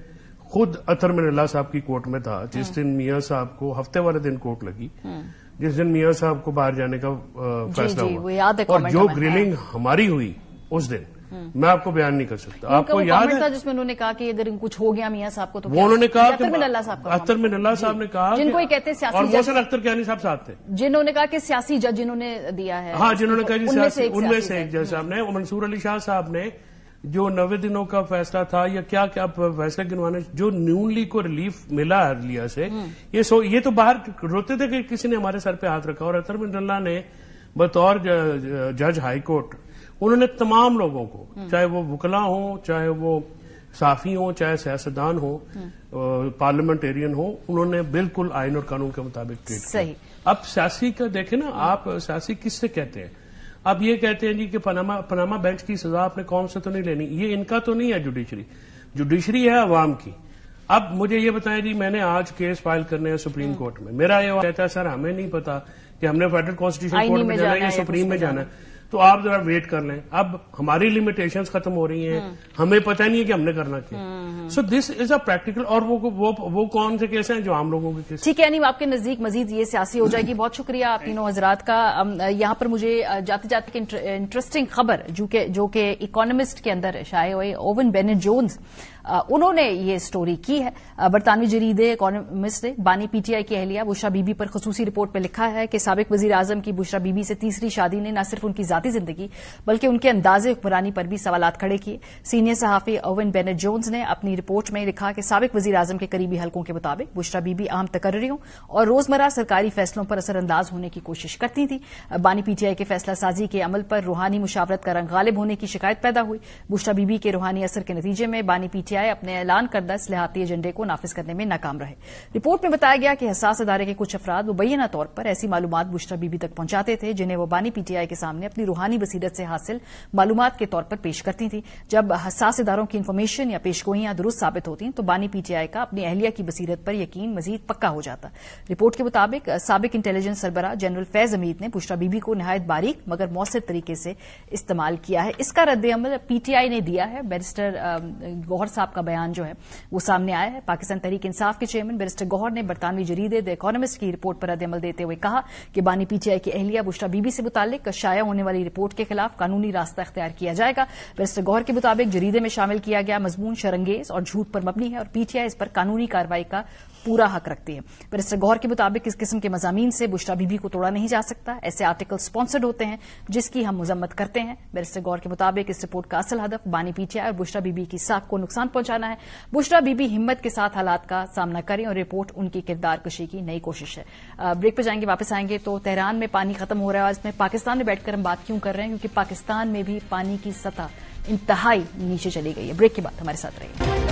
खुद अतर मिनल्ला साहब की कोर्ट में था जिस दिन मियां साहब को हफ्ते वाले दिन कोर्ट लगी, जिस दिन मियां साहब को बाहर जाने का फैसला हुआ, और जो ग्रिलिंग हमारी हुई उस दिन, मैं आपको बयान नहीं कर सकता। आपको याद है जिसमें उन्होंने कहा कि अगर कुछ हो गया मियां साहब को तो वो उन्होंने कहा अतर मिनल्ला साहब ने कहा, जिनको ही कहते हैं सियासी, और मोहसिन अख्तर कियानी साहब साथ थे, जिन्होंने कहा कि सियासी जज जिन्होंने दिया है। हाँ, जिन्होंने कहा उनमें से एक जज साहब ने, मंसूर अली शाह साहब ने, जो 90 दिनों का फैसला था या क्या क्या फैसला गिनवाने, जो नून लीग को रिलीफ मिला अरलिया से, ये तो बाहर रोते थे कि किसी ने हमारे सर पे हाथ रखा। और अतर मिनल्ला ने बतौर जज हाई कोर्ट, उन्होंने तमाम लोगों को, चाहे वो वकला हो, चाहे वो साफी हो, चाहे सियासतदान हो, पार्लियामेंटेरियन हो, उन्होंने बिल्कुल आइन और कानून के मुताबिक ट्रीट किया। अब सियासी का देखें ना, आप सियासी किससे कहते हैं? अब ये कहते हैं जी कि पनामा बेंच की सजा आपने कौन से तो नहीं लेनी, ये इनका तो नहीं है जुडिशरी है अवाम की। अब मुझे ये बताएं जी, मैंने आज केस फाइल करने हैं सुप्रीम कोर्ट में, मेरा ये कहता है सर हमें नहीं पता कि हमने फेडरल कॉन्स्टिट्यूशन कोर्ट में जाना है या सुप्रीम में जाना है, तो आप जरा वेट कर लें। अब हमारी लिमिटेशंस खत्म हो रही हैं, हमें पता नहीं है कि हमने करना क्या। So this is a practical, और वो कौन से केस हैं जो आम लोगों के केस? ठीक है, यानी आपके नजदीक मजीद ये सियासी हो जाएगी। बहुत शुक्रिया आप तीनों हजरात का। यहाँ पर मुझे जाते जाते इंटरेस्टिंग खबर जो कि इकोनॉमिस्ट के अंदर शाये हुए, ओवन बेनेट जोन्स, उन्होंने ये स्टोरी की है। बरतानवी जरीदे इकोनॉमिस्ट ने बानी पीटीआई की अहलिया बुशरा बीबी पर खसूसी रिपोर्ट में लिखा है कि साबिक वजीर आजम की बुशरा बीबी से तीसरी शादी ने न सिर्फ उनकी जाती जिंदगी बल्कि उनके अंदाजे हुक्मरानी पर भी सवालात खड़े किए। सीनियर सहाफी ओवन बेनेट जोन्स ने अपनी रिपोर्ट में लिखा कि साबिक वजीर आजम के करीबी हलकों के मुताबिक बुशरा बीबी अहम तकर्रियों और रोजमर्रा सरकारी फैसलों पर असरअंदाज होने की कोशिश करती थी। बानी पीटीआई के फैसला साजी के अमल पर रूहानी मुशावरत का रंग गालिब होने की शिकायत पैदा हुई। बुशरा बीबी के रूहानी असर के नतीजे में बानी पीटीआई अपने ऐलान करदा इस्लाहाती एजेंडे को नाफिज करने में नाकाम रहे। रिपोर्ट में बताया गया कि हसास अदारे के कुछ अफराद मुबैना तौर पर ऐसी मालूमात बुशरा बीबी तक पहुंचाते थे जिन्हें वो बानी पीटीआई के सामने अपनी रूहानी बसीरत से हासिल मालूमात के तौर पर पेश करती थी। जब हसास इदारों की इंफॉर्मेशन या पेशगोइयां दुरुस्त साबित होती तो बानी पीटीआई का अपनी अहलिया की बसीरत पर यकीन मजीद पक्का हो जाता। रिपोर्ट के मुताबिक साबिक इंटेलिजेंस सरबराह जनरल फैज हमीद ने बुशरा बीबी को निहायत बारीक मगर मौसर तरीके से इस्तेमाल किया है। इसका रद्द-ए-अमल पीटीआई ने दिया है। बैरिस्टर गौहर साहब का बयान जो है वो सामने आया है। पाकिस्तान तहरीक इंसाफ के चेयरमैन बैरिस्टर गौहर ने बरतानवी जरीदे द इकोनॉमिस्ट की रिपोर्ट पर रद्द-ए-अमल देते हुए कहा कि बानी पीटीआई की अहलिया बुशरा बीबी से मुतालिक शाया होने वाली रिपोर्ट के खिलाफ कानूनी रास्ता इख्तियार किया जाएगा। बैरिस्टर गौहर के मुताबिक जरीदे में शामिल किया गया मजमून शरंगेज और झूठ पर मबनी है और पीटीआई इस पर कानूनी कार्रवाई का पूरा हक रखती है। बैरिस्टर गौहर के मुताबिक इस किस्म के मजामीन से बुशरा बीबी को तोड़ा नहीं जा सकता। ऐसे आर्टिकल स्पॉन्सर्ड होते हैं जिसकी हम मजम्मत करते हैं। बैरिस्टर गौहर के मुताबिक इस रिपोर्ट का असल हदफ बानी पीटीआई और बुशरा बीबी की साख को नुकसान पहुंचाना है। बुशरा बीबी हिम्मत के साथ हालात का सामना करें और रिपोर्ट उनकी किरदार कशी की नई कोशिश है। ब्रेक पर जाएंगे, वापस आएंगे तो तेहरान में पानी खत्म हो रहा है और इसमें पाकिस्तान में बैठकर हम बात क्यों कर रहे हैं, क्योंकि पाकिस्तान में भी पानी की सतह इंतहाई नीचे चली गई है। ब्रेक के बाद हमारे साथ रहिए।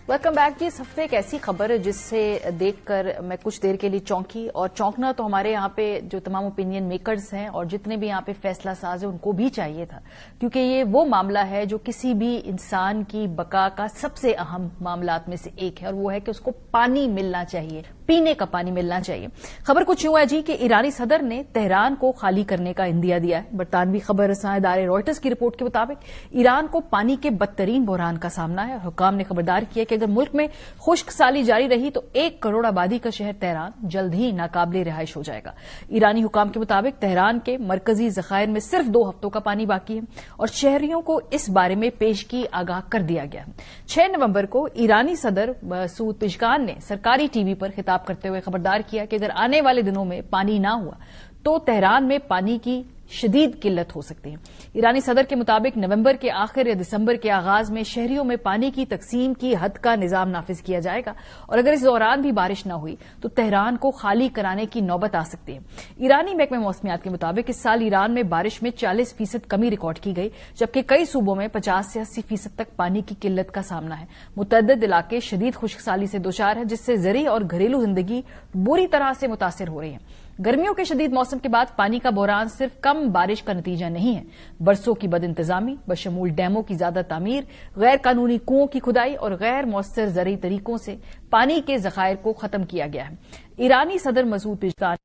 वेलकम बैक जी। इस हफ्ते एक ऐसी खबर है जिससे देखकर मैं कुछ देर के लिए चौंकी, और चौंकना तो हमारे यहाँ पे जो तमाम ओपिनियन मेकर्स हैं और जितने भी यहाँ पे फैसला साज है उनको भी चाहिए था, क्योंकि ये वो मामला है जो किसी भी इंसान की बका का सबसे अहम मामलात में से एक है, और वो है कि उसको पानी मिलना चाहिए, पीने का पानी मिलना चाहिए। खबर कुछ यूं है जी कि ईरानी सदर ने तेहरान को खाली करने का इंदिया दिया है। बरतानवी खबर रसां इदारे रॉयटर्स की रिपोर्ट के मुताबिक ईरान को पानी के बदतरीन बहरान का सामना है। हुकाम ने खबरदार किया कि अगर मुल्क में खुश्क साली जारी रही तो 1 करोड़ आबादी का शहर तेहरान जल्द ही नाकाबिले रिहाइश हो जाएगा। ईरानी हुकाम के मुताबिक तेहरान के मरकजी जखायर में सिर्फ 2 हफ्तों का पानी बाकी है और शहरियों को इस बारे में पेशगी आगाह कर दिया गया है। 6 नवंबर को ईरानी सदर मसूद पेशकान ने सरकारी टीवी पर खिताब करते हुए खबरदार किया कि अगर आने वाले दिनों में पानी ना हुआ तो तेहरान में पानी की शदीद किल्लत हो सकती है। ईरानी सदर के मुताबिक नवंबर के आखिर या दिसंबर के आगाज में शहरियों में पानी की तकसीम की हद का निजाम नाफिज किया जाएगा, और अगर इस दौरान भी बारिश न हुई तो तेहरान को खाली कराने की नौबत आ सकती है। ईरानी महकमे मौसमियात के मुताबिक इस साल ईरान में बारिश में 40% कमी रिकॉर्ड की गई, जबकि कई सूबों में 50 से 80% तक पानी की किल्लत का सामना है। मुतअद्दिद इलाके शदीद खुश्क साली से दोचार है, जिससे ज़री और घरेलू जिंदगी बुरी तरह से मुतासिर हो रही है। गर्मियों के शदीद मौसम के बाद पानी का बहरान सिर्फ कम बारिश का नतीजा नहीं है। बरसों की बदइंतजामी बशमूल डैमों की ज्यादा तामीर, गैर कानूनी कुओं की खुदाई और गैर मौसर ज़रूरी तरीकों से पानी के जखायर को खत्म किया गया है। ईरानी सदर मसूद पेशकान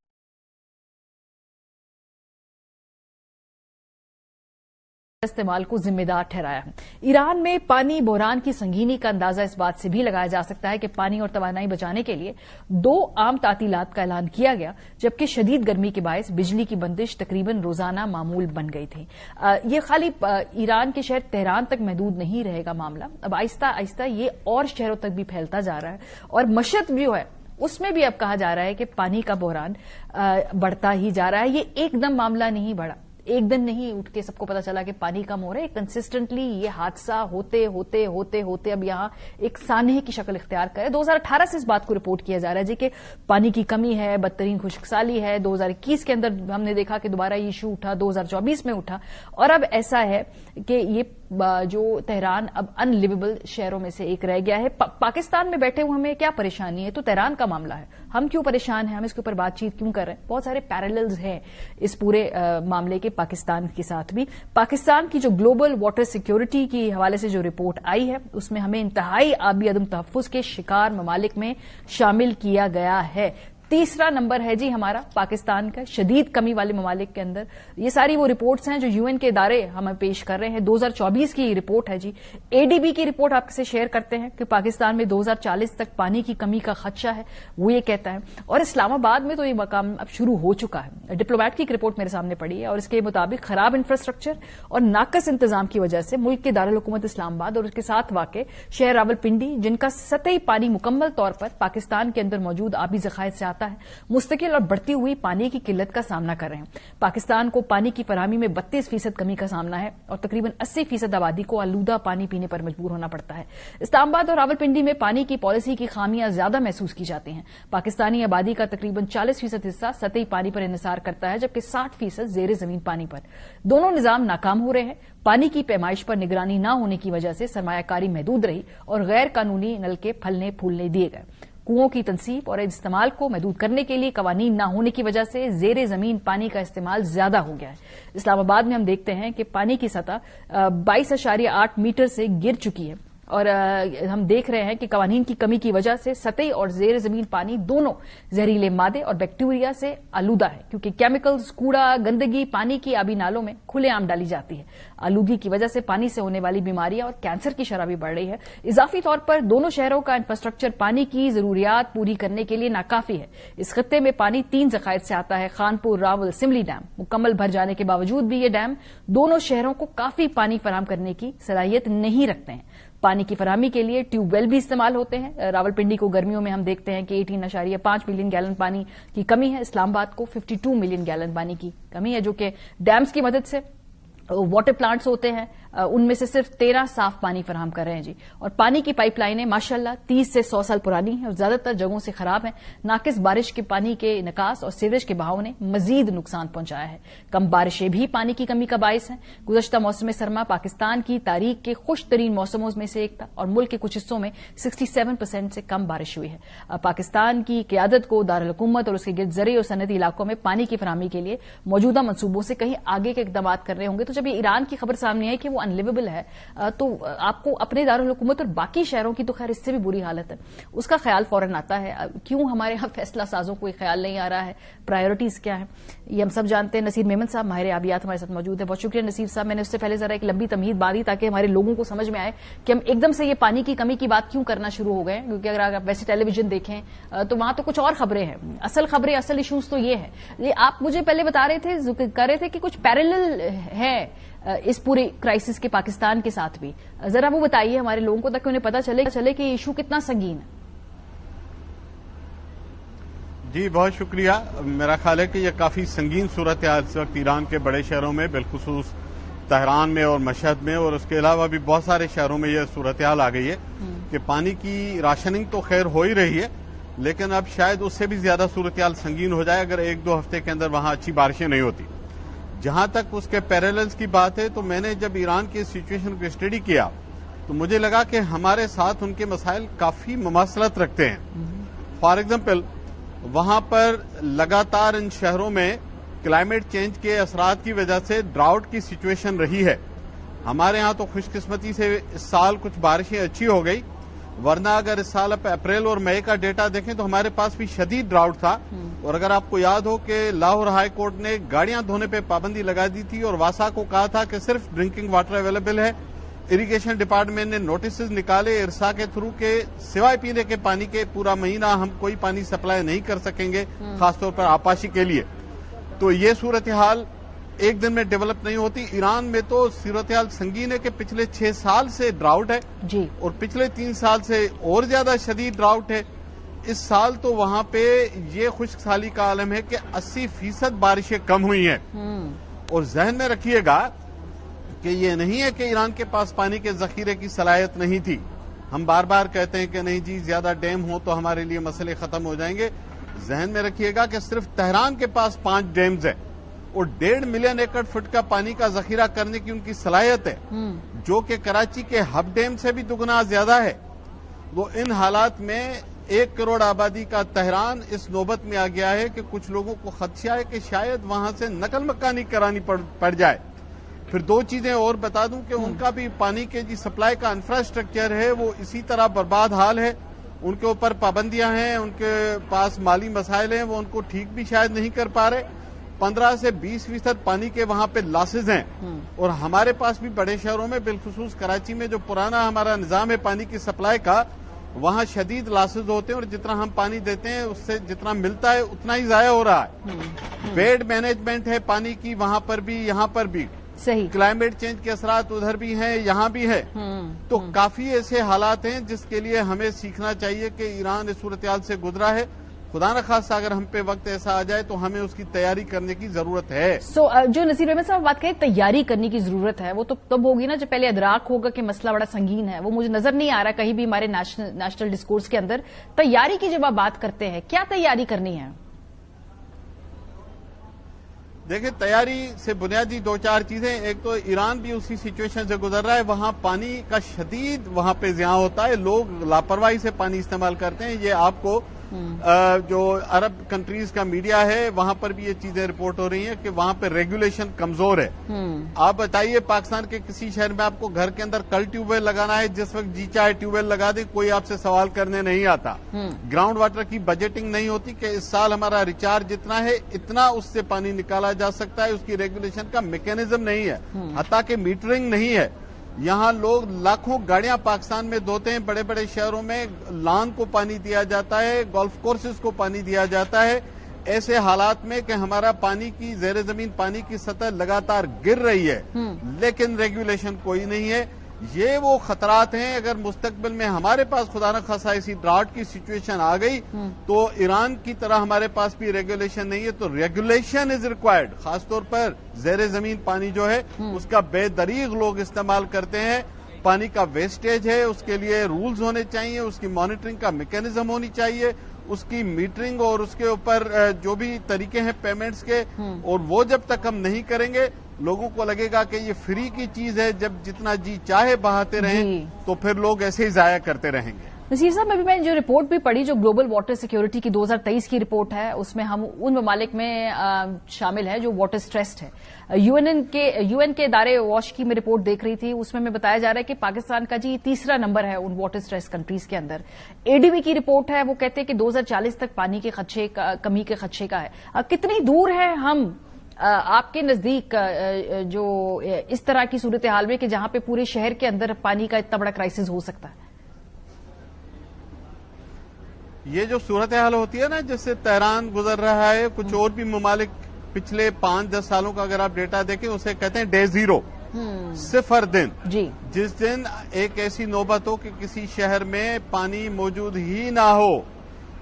इस्तेमाल को जिम्मेदार ठहराया है। ईरान में पानी बहरान की संगीनी का अंदाजा इस बात से भी लगाया जा सकता है कि पानी और तवानाई बचाने के लिए 2 आम तातीलात का ऐलान किया गया, जबकि शदीद गर्मी के बायस बिजली की बंदिश तकरीबन रोजाना मामूल बन गई थी। ये खाली ईरान के शहर तेहरान तक महदूद नहीं रहेगा मामला, अब आहिस्ता आहिस्ता ये और शहरों तक भी फैलता जा रहा है, और मशत जो है उसमें भी अब कहा जा रहा है कि पानी का बहरान बढ़ता ही जा रहा है। ये एकदम मामला नहीं बढ़ा, एक दिन नहीं उठ के सबको पता चला कि पानी कम हो रहा है। कंसिस्टेंटली ये हादसा होते होते होते होते अब यहां एक सानहे की शक्ल इख्तियार करे। 2018 से इस बात को रिपोर्ट किया जा रहा है जी कि पानी की कमी है, बदतरीन खुश्कसाली है। 2021 के अंदर हमने देखा कि दोबारा ये इशू उठा, 2024 में उठा, और अब ऐसा है कि ये जो तेहरान अब अनलिवेबल शहरों में से एक रह गया है। पाकिस्तान में बैठे हुए हमें क्या परेशानी है, तो तेहरान का मामला है। हम क्यों परेशान हैं, हम इसके ऊपर बातचीत क्यों कर रहे हैं? बहुत सारे पैरेलल्स हैं इस पूरे मामले के पाकिस्तान के साथ भी। पाकिस्तान की जो ग्लोबल वाटर सिक्योरिटी की हवाले से जो रिपोर्ट आई है उसमें हमें इंतहाई आबी अदम तहफ्फुज के शिकार ममालिक में शामिल किया गया है। तीसरा नंबर है जी हमारा पाकिस्तान का शदीद कमी वाले ममालिक के अंदर। ये सारी वो रिपोर्ट्स हैं जो यूएन के इदारे हमें पेश कर रहे हैं। 2024 की रिपोर्ट है जी। एडीबी की रिपोर्ट आपसे शेयर करते हैं कि पाकिस्तान में 2040 तक पानी की कमी का खदशा है, वो ये कहता है। और इस्लामाबाद में तो ये मकाम अब शुरू हो चुका है। डिप्लोमैट की एक रिपोर्ट मेरे सामने पड़ी है और इसके मुताबिक खराब इंफ्रास्ट्रक्चर और नाकस इंतजाम की वजह से मुल्क के दारुल हुकूमत इस्लामाबाद और उसके साथ वाक़े शहर रावलपिंडी, जिनका सतही पानी मुकम्मल तौर पर पाकिस्तान के अंदर मौजूद आबी ज़खायर से आता है, मुस्तकिल और बढ़ती हुई पानी की किल्लत का सामना कर रहे हैं। पाकिस्तान को पानी की फराहमी में 32% कमी का सामना है और तकरीबन 80% आबादी को आलूदा पानी पीने पर मजबूर होना पड़ता है। इस्लामाबाद और रावलपिंडी में पानी की पॉलिसी की खामियां ज्यादा महसूस की जाती हैं। पाकिस्तानी आबादी का तकरीबन 40% हिस्सा सतही पानी पर इन्हिसार करता है, जबकि 60% जेर जमीन पानी पर। दोनों निजाम नाकाम हो रहे हैं। पानी की पैमाइश पर निगरानी न होने की वजह से सरमायाकारी महदूद रही और गैर कानूनी नलके फलने फूलने दिए गए। कुओं की तनसीब और इस्तेमाल को महदूद करने के लिए कवानीन न होने की वजह से जेर जमीन पानी का इस्तेमाल ज्यादा हो गया है। इस्लामाबाद में हम देखते हैं कि पानी की सतह 22.8 मीटर से गिर चुकी है और हम देख रहे हैं कि कवानीन की कमी की वजह से सतही और जेर जमीन पानी दोनों जहरीले मादे और बैक्टीरिया से आलूदा है, क्योंकि केमिकल्स, कूड़ा, गंदगी पानी की आबी नालों में खुलेआम डाली जाती है। आलूगी की वजह से पानी से होने वाली बीमारियां और कैंसर की शरह भी बढ़ रही है। इजाफी तौर पर दोनों शहरों का इंफ्रास्ट्रक्चर पानी की जरूरियात पूरी करने के लिए नाकाफी है। इस खत्ते में पानी 3 जखायर से आता है। खानपुर, रावल, सिमली डैम मुकम्मल भर जाने के बावजूद भी ये डैम दोनों शहरों को काफी पानी फराहम करने की सलाहियत नहीं रखते हैं। पानी की फराहमी के लिए ट्यूबवेल भी इस्तेमाल होते हैं। रावलपिंडी को गर्मियों में हम देखते हैं कि 18.5 मिलियन गैलन पानी की कमी है। इस्लामाबाद को 52 मिलियन गैलन पानी की कमी है, जो कि डैम्स की मदद से वाटर प्लांट्स होते हैं, ان میں سے صرف 13 صاف پانی فراہم کر رہے ہیں جی. اور پانی کی پائپ لائنیں ماشاءاللہ 30 سے 100 سال پرانی ہیں اور زیادہ تر جگہوں سے خراب ہیں. ناقص بارش کے پانی کے نکاس اور سیوریج کے بہاؤ نے مزید نقصان پہنچایا ہے. کم بارشیں بھی پانی کی کمی کا باعث ہیں. گزشتہ موسم سرما پاکستان کی تاریخ کے خوش ترین موسموں میں سے ایک تھا اور ملک کے کچھ حصوں میں 67% سے کم بارش ہوئی ہے. پاکستان کی قیادت کو دارالحکومت اور اس کے گرد زرعی اور صنعتی علاقوں میں پانی کی فراہمی کے لیے موجودہ منصوبوں سے کہیں آگے کے اقدامات کر رہے ہوں گے. تو جب یہ ایران کی خبر سامنے آئی کہ وہ انلیویبل ہے تو آپ کو اپنے دارالحکومت اور باقی شہروں کی تو خیر اس سے بھی بری حالت ہے, اس کا خیال فوراً آتا ہے. کیوں ہمارے یہاں فیصلہ سازوں کو یہ خیال نہیں آ رہا ہے, پرائیورٹیز کیا ہیں, یہ ہم سب جانتے ہیں. نصیر میمن صاحب ماہر آبیات ہمارے ساتھ موجود ہیں. بہت شکریہ نصیر صاحب. میں نے اس سے پہلے ذرا ایک لمبی تمہید بات دی تاکہ ہمارے لوگوں کو سمجھ میں آئے کہ ہم ایک دم سے یہ پانی کی کمی کی بات کیوں کرنا شروع ہو گئے, کیونکہ اگر آپ ویسے ٹیلی ویژن دیکھیں تو وہاں تو کچھ اور خبریں ہیں. اصل خبریں, اصل ایشوز تو یہ ہے. یہ آپ مجھے پہلے بتا رہے تھے, ذکر کر رہے تھے کہ کچھ پیرالل ہے اس پورے کرائسس کے پاکستان کے ساتھ بھی. ذرا وہ بتائیے ہمارے لوگوں کو تاکہ انہیں پتہ چلے کہ ایشو کتنا سنگین ہے. جی بہت شکریہ. میرا خیال ہے کہ یہ کافی سنگین صورتحال اس وقت ایران کے بڑے شہروں میں, بالخصوص تہران میں اور مشہد میں, اور اس کے علاوہ بھی بہت سارے شہروں میں یہ صورتحال آ گئی ہے کہ پانی کی راشننگ تو خیر ہو ہی رہی ہے, لیکن اب شاید اس سے بھی زیادہ صورتحال سنگین ہو جائے اگر 1-2 ہفتے کے اندر وہاں اچھی بارشیں نہیں ہوتی. جہاں تک اس کے پیراللز کی بات ہے تو میں نے جب ایران کی سچویشن کو اسٹڈی کیا تو مجھے لگا کہ ہمارے ساتھ ان کے مسائل کافی مماثلت رکھتے ہیں. فار ایگزامپل وہاں پر لگاتار ان شہروں میں کلائمیٹ چینج کے اثرات کی وجہ سے ڈراؤٹ کی سچویشن رہی ہے. ہمارے ہاں تو خوش قسمتی سے اس سال کچھ بارشیں اچھی ہو گئی, ورنہ اگر اس سال اپریل اور مئی کا ڈیٹا دیکھیں تو ہمارے پاس بھی شدید ڈراؤٹ تھا. اور اگر آپ کو یاد ہو کہ لاہور ہائی کورٹ نے گاڑیاں دھونے پہ پابندی لگا دی تھی اور واسا کو کہا تھا کہ صرف ڈرنکنگ واٹر اویلیبل ہے. اریگیشن ڈپارٹمنٹ نے نوٹسز نکالے ارسا کے تھرو کے سوائے پینے کے پانی کے پورا مہینہ ہم کوئی پانی سپلائی نہیں کر سکیں گے, خاص طور پر آبپاشی کے لیے. تو یہ صورتحال ایک دن میں ڈیولپ نہیں ہوتی. ایران میں تو صورتحال سنگین ہے کہ پچھلے 6 سال سے ڈراؤٹ ہے جی, اور پچھلے 3 سال سے اور زیادہ شدید ڈراؤٹ ہے. اس سال تو وہاں پہ یہ خشک سالی کا عالم ہے کہ 80% بارشیں کم ہوئی ہیں. اور ذہن میں رکھیے گا کہ یہ نہیں ہے کہ ایران کے پاس پانی کے ذخیرے کی صلاحیت نہیں تھی. ہم بار بار کہتے ہیں کہ نہیں جی زیادہ ڈیم ہو تو ہمارے لیے مسئلے ختم ہو جائیں گے. ذہن میں رکھیے گا کہ صرف تہران کے پاس 5 ڈیمز ہیں اور 1.5 ملین ایکڑ فٹ کا پانی کا ذخیرہ کرنے کی ان کی صلاحیت ہے, جو کہ کراچی کے ہب ڈیم سے بھی دگنا زیادہ ہے. وہ ان حالات میں 1 کروڑ آبادی کا تہران اس نوبت میں آ گیا ہے کہ کچھ لوگوں کو خدشہ ہے کہ شاید وہاں سے نقل مکانی کرانی پڑ جائے. پھر 2 چیزیں اور بتا دوں کہ ان کا بھی پانی کے جی سپلائی کا انفراسٹرکچر ہے وہ اسی طرح برباد حال ہے. ان کے اوپر پابندیاں ہیں, ان کے پاس مالی مسائل ہیں, وہ ان کو ٹھیک بھی شاید نہیں کر پا رہے. 15 سے 20% پانی کے وہاں پہ لاسز ہیں. اور ہمارے پاس بھی بڑے شہروں میں بالخصوص کراچی میں جو پرانا ہمارا نظام ہے پانی کی سپلائی کا, وہاں شدید لاسز ہوتے ہیں اور جتنا ہم پانی دیتے ہیں اس سے جتنا ملتا ہے اتنا ہی ضائع ہو رہا ہے. بیڈ مینجمنٹ ہے پانی کی وہاں پر بھی, یہاں پر بھی. صحیح. کلائمیٹ چینج کے اثرات ادھر بھی ہیں یہاں بھی ہے. تو کافی ایسے حالات ہیں جس کے لیے ہمیں سیکھنا چاہیے کہ ایران اس صورتحال سے گزرا ہے. خدا نخواستہ اگر ہم پہ وقت ایسا آ جائے تو ہمیں اس کی تیاری کرنے کی ضرورت ہے. جو نصیر احمد صاحب بات کریں تیاری کرنے کی ضرورت ہے, وہ تو تب ہوگی نا جب پہلے ادراک ہوگا کہ مسئلہ بڑا سنگین ہے. وہ مجھے نظر نہیں آ رہا کہیں بھی ہمارے نیشنل ڈسکورس کے اندر. تیاری کی جب آپ بات کرتے ہیں کیا تیاری کرنی ہے؟ دیکھیں تیاری سے بنیادی 2-4 چیزیں. ایک تو ایران بھی اسی سچویشن سے گزر رہا ہے. وہاں پانی کا شدید وہاں پہ ضیاع ہوتا ہے, لوگ لاپرواہی سے پانی استعمال کرتے ہیں. یہ آپ کو جو عرب کنٹریز کا میڈیا ہے وہاں پر بھی یہ چیزیں رپورٹ ہو رہی ہیں کہ وہاں پہ ریگولیشن کمزور ہے. آپ بتائیے پاکستان کے کسی شہر میں آپ کو گھر کے اندر کل ٹیوب ویل لگانا ہے, جس وقت جی چاہے ٹیوب ویل لگا دیں, کوئی آپ سے سوال کرنے نہیں آتا. گراؤنڈ واٹر کی بجٹنگ نہیں ہوتی کہ اس سال ہمارا ریچارج جتنا ہے اتنا اس سے پانی نکالا جا سکتا ہے. اس کی ریگولیشن کا میکینزم نہیں ہے, حتیٰ کہ میٹرنگ نہیں ہے. یہاں لوگ لاکھوں گاڑیاں پاکستان میں دھوتے ہیں. بڑے بڑے شہروں میں لان کو پانی دیا جاتا ہے, گولف کورسز کو پانی دیا جاتا ہے. ایسے حالات میں کہ ہمارا پانی کی زیر زمین پانی کی سطح لگاتار گر رہی ہے لیکن ریگولیشن کوئی نہیں ہے. یہ وہ خطرات ہیں. اگر مستقبل میں ہمارے پاس خدا نخواستہ ایسی ڈراؤٹ کی سچویشن آ گئی تو ایران کی طرح ہمارے پاس بھی ریگولیشن نہیں ہے, تو ریگولیشن از ریکوائرڈ. خاص طور پر زیر زمین پانی جو ہے اس کا بے دریغ لوگ استعمال کرتے ہیں. پانی کا ویسٹیج ہے, اس کے لیے رولز ہونے چاہیے, اس کی مانیٹرنگ کا میکینزم ہونی چاہیے, اس کی میٹرنگ اور اس کے اوپر جو بھی طریقے ہیں پیمنٹس کے, اور وہ جب تک ہم نہیں کریں گے لوگوں کو لگے گا کہ یہ فری کی چیز ہے, جب جتنا جی چاہے بہاتے رہیں تو پھر لوگ ایسے ہی ضائع کرتے رہیں گے. نصیر صاحب, ابھی میں نے جو رپورٹ بھی پڑھی جو گلوبل واٹر سیکیورٹی کی 2023 کی رپورٹ ہے, اس میں ہم ان ممالک میں شامل ہے جو واٹر سٹریسڈ ہے. یو این کے ادارے واش کی میں رپورٹ دیکھ رہی تھی, اس میں بتایا جا رہا ہے کہ پاکستان کا جی تیسرا نمبر ہے ان واٹر سٹریس کنٹریز کے اندر. اے ڈی بی کی رپورٹ ہے, وہ کہتے ہیں کہ 2040 تک پانی کے کمی کے خدشے کا ہے. کتنی دور ہے ہم آپ کے نزدیک جو اس طرح کی صورتحال میں کہ جہاں پہ پورے شہر کے اندر پانی کا اتنا بڑا کرائسس ہو سکتا ہے؟ یہ جو صورتحال ہوتی ہے نا, جس سے تہران گزر رہا ہے, کچھ اور بھی ممالک پچھلے 5-10 سالوں کا اگر آپ ڈیٹا دیکھیں اسے کہتے ہیں ڈے زیرو, صفر دن. جی, جس دن ایک ایسی نوبت ہو کہ کسی شہر میں پانی موجود ہی نہ ہو,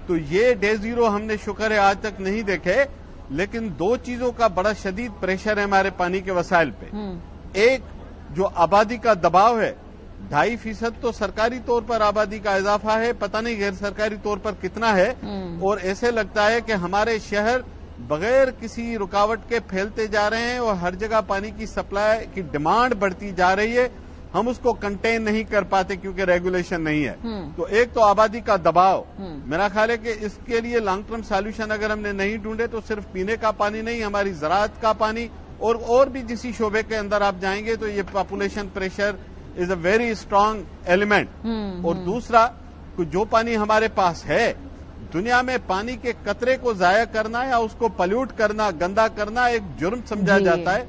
تو یہ ڈے زیرو ہم نے شکر ہے آج تک نہیں دیکھے. لیکن 2 چیزوں کا بڑا شدید پریشر ہے ہمارے پانی کے وسائل پہ. ایک جو آبادی کا دباؤ ہے, 2.5% تو سرکاری طور پر آبادی کا اضافہ ہے, پتہ نہیں غیر سرکاری طور پر کتنا ہے, اور ایسے لگتا ہے کہ ہمارے شہر بغیر کسی رکاوٹ کے پھیلتے جا رہے ہیں اور ہر جگہ پانی کی سپلائی کی ڈیمانڈ بڑھتی جا رہی ہے. ہم اس کو کنٹین نہیں کر پاتے کیونکہ ریگولیشن نہیں ہے. تو ایک تو آبادی کا دباؤ, میرا خیال ہے کہ اس کے لیے لانگ ٹرم سالوشن اگر ہم نے نہیں ڈھونڈے تو صرف پینے کا پانی نہیں, ہماری زراعت کا پانی اور بھی جسی شعبے کے اندر آپ جائیں گے تو یہ population pressure is a very strong element. اور دوسرا, جو پانی ہمارے پاس ہے, دنیا میں پانی کے قطرے کو ضائع کرنا یا اس کو پلیوٹ کرنا, گندا کرنا ایک جرم سمجھا جاتا ہے.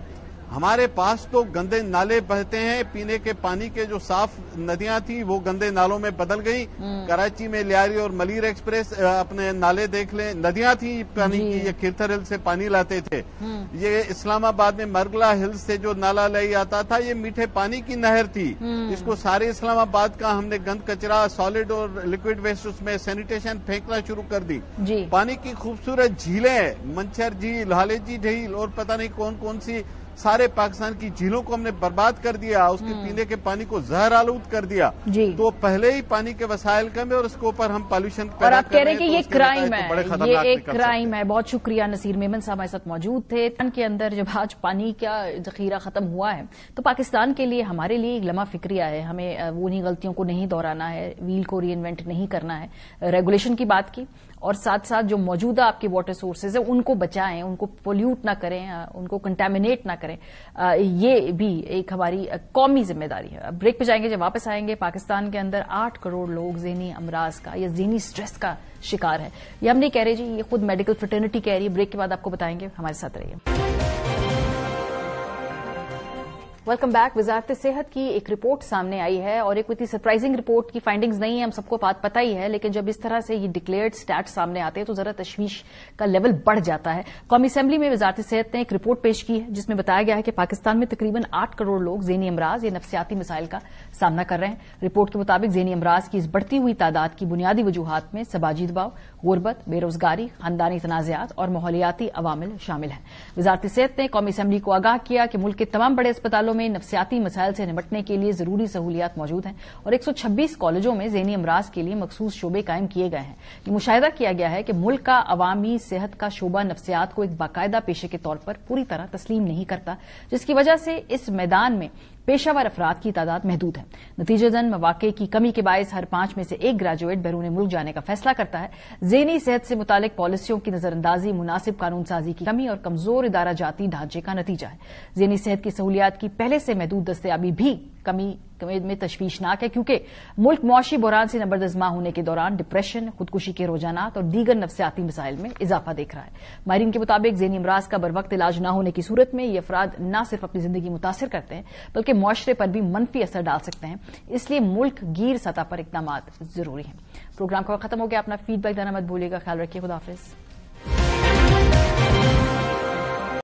ہمارے پاس تو گندے نالے بہتے ہیں, پینے کے پانی کے جو صاف ندیاں تھیں وہ گندے نالوں میں بدل گئی. کراچی میں لیاری اور ملیر ایکسپریس اپنے نالے دیکھ لیں, ندیاں تھیں پانی کی, یہ کھرتھر ہل سے پانی لاتے تھے. یہ اسلام آباد میں مرگلا ہل سے جو نالا لے آتا تھا یہ میٹھے پانی کی نہر تھی. اس کو سارے اسلام آباد کا ہم نے گند کچرا, سالڈ اور لکوڈ ویسٹ اس میں سینیٹیشن پھینکنا شروع کر دی. پانی کی خوبصورت جھیلیں, منچر جھیل, ہالیجی جھیل اور پتہ نہیں کون کون سی, سارے پاکستان کی جھیلوں کو ہم نے برباد کر دیا, اس کے پینے کے پانی کو زہر آلود کر دیا. تو پہلے ہی پانی کے وسائل کم ہے اور اس کے اوپر ہم پالوشن اور آپ کہہ رہے ہیں کہ یہ کرائم ہے, یہ ایک کرائم ہے. بہت شکریہ. نصیر میمن صاحب ہمارے ساتھ موجود تھے. کے اندر جب آج پانی کا ذخیرہ ختم ہوا ہے تو پاکستان کے لیے, ہمارے لیے ایک لمحہ فکریہ ہے. ہمیں انہی غلطیوں کو نہیں دہرانا ہے, ویل کو ری انوینٹ نہیں کرنا ہے. ریگولیشن کی بات کی اور ساتھ ساتھ جو موجودہ آپ کے واٹر سورسز ہیں ان کو بچائیں, ان کو پولیوٹ نہ کریں, ان کو کنٹامینیٹ نہ کریں. یہ بھی ایک ہماری قومی ذمہ داری ہے. بریک پہ جائیں گے, جب واپس آئیں گے, پاکستان کے اندر 8 کروڑ لوگ ذہنی امراض کا یا ذہنی سٹریس کا شکار ہے. یہ ہم نہیں کہہ رہے جی, یہ خود میڈیکل فریٹرنیٹی کہہ رہی ہے. بریک کے بعد آپ کو بتائیں گے, ہمارے ساتھ رہیے. Welcome back. وزارت صحت کی ایک رپورٹ سامنے آئی ہے اور ایک اتنی سرپرائزنگ رپورٹ کی فائنڈنگز نہیں ہے, ہم سب کو بات پتہ ہی ہے, لیکن جب اس طرح سے یہ ڈکلیئرڈ سٹیٹ سامنے آتے ہیں تو ذرا تشویش کا لیول بڑھ جاتا ہے. قومی اسمبلی میں وزارت صحت نے ایک رپورٹ پیش کی ہے جس میں بتایا گیا ہے کہ پاکستان میں تقریباً 8 کروڑ لوگ ذہنی امراض یا نفسیاتی مسائل کا سامنا کر رہے ہیں. رپورٹ کے مطابق ذہنی امراض کی اس بڑھتی ہوئی تعداد کی بنیادی وجوہات میں سماجی دباؤ, غربت, بے روزگاری, خاندانی تنازعات اور ماحولیاتی عوامل شامل ہیں. وزارت صحت نے قومی اسمبلی کو آگاہ کیا کہ ملک کے تمام بڑے اسپتالوں میں نفسیاتی مسائل سے نمٹنے کے لیے ضروری سہولیات موجود ہیں اور 126 کالجوں میں ذہنی امراض کے لیے مخصوص شعبے قائم کیے گئے ہیں. یہ مشاہدہ کیا گیا ہے کہ ملک کا عوامی صحت کا شعبہ نفسیات کو ایک باقاعدہ پیشے کے طور پر پوری طرح تسلیم نہیں کرتا, جس کی وجہ سے اس میدان میں پیشہ ور افراد کی تعداد محدود ہے. نتیجتاً مواقع کی کمی کے باعث ہر 5 میں سے 1 گریجویٹ بیرون ملک جانے کا فیصلہ کرتا ہے. ذہنی صحت سے متعلق پالیسیوں کی نظر اندازی, مناسب قانون سازی کی کمی اور کمزور ادارہ جاتی ڈھانچے کا نتیجہ ہے. ذہنی صحت کی سہولیات کی پہلے سے محدود دستیابی بھی کمی میں تشویشناک ہے, کیونکہ ملک معاشی بحران سے نبردازماں ہونے کے دوران ڈپریشن, خودکشی کے رجحانات اور دیگر نفسیاتی مسائل میں اضافہ دیکھ رہا ہے. ماہرین کے مطابق ذہنی امراض کا بروقت علاج نہ ہونے کی صورت میں یہ افراد نہ صرف اپنی زندگی متاثر کرتے ہیں بلکہ معاشرے پر بھی منفی اثر ڈال سکتے ہیں. اس لیے ملک گیر سطح پر اقدامات ضروری ہیں. پروگرام کا وقت ختم ہو گیا. اپنا فیڈ بیک دینا مت بھولیے گا. خیال رکھیے. خدا حافظ.